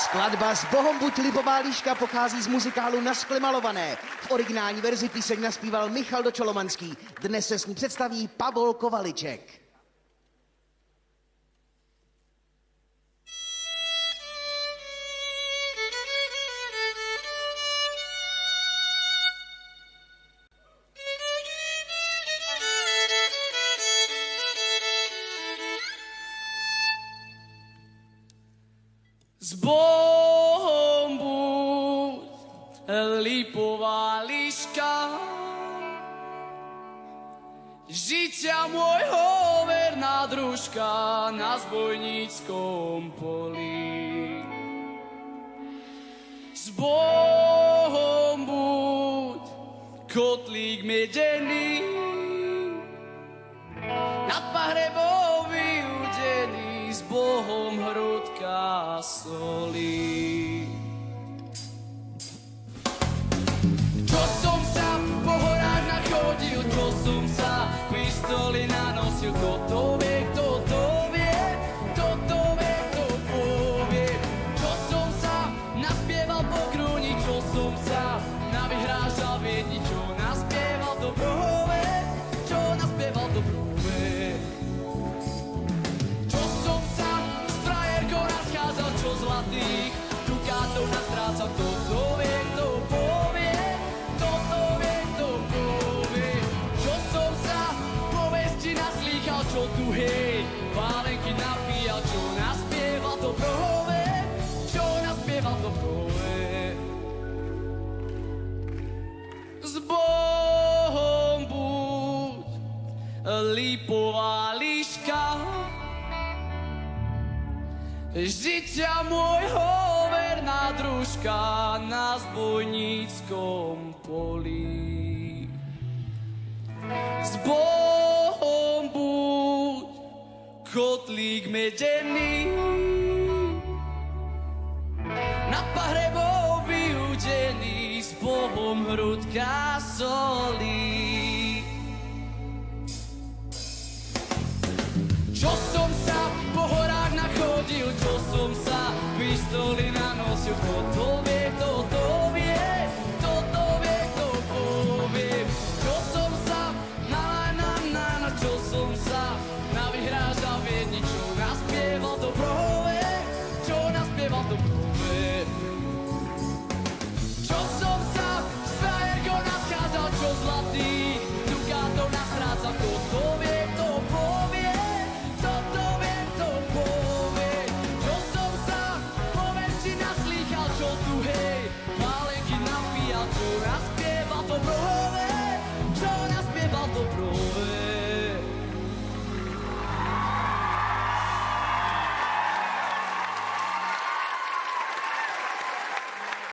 Skladba S Bohom buď libová líška pochází z muzikálu Na skle malované. V originální verzi píseň naspíval Michal Dočolomanský. Dnes se s ní představí Pavol Kovaliček. S Bohom buď lipová líška, žitia môjho verná družka na zbojníckom poli. S Bohom buď kotlík medený, nad pahrebou vyúdený, s Bohom hrudka soli. Čo som sa po horách nachodil, čo som sa pištoli nanosil, kto to vie, kto to vie, kto to vie, kto povie. Čo som sa naspieval po krúni, čo som sa navyhrážal v jedni, čo naspieval do brove, čo naspieval do brove. Čo zlatých dukátov nastrácal, kto to vie, kto povie, kto to vie, kto povie. Čo som sa povesti naslýchal, čo tu hej, pálenky napíjal, čo naspieval to prohove, čo naspieval to prohove. S Bohom buď lipová líška, žitia môjho verná družka na zbojníckom poli. S Bohom buď kotlík medený, nad pahrebou vyúdený, s Bohom hrudka soli. Čo som sa po horách nachodil, čo som sa pištoli nanosil, kto to vie, kto to vie, kto to vie, kto povie. Čo som sa čo som sa navyhrážal v jedni, čo naspieval do brove, čo naspieval do brove. Čo som sa s frajerkou naschádzal, čo zlatých dukátov nastrácal, kto to vie, kto povie. Čo tu hej, pálenky napíjal, čo naspieval to brove, čo naspieval to brove.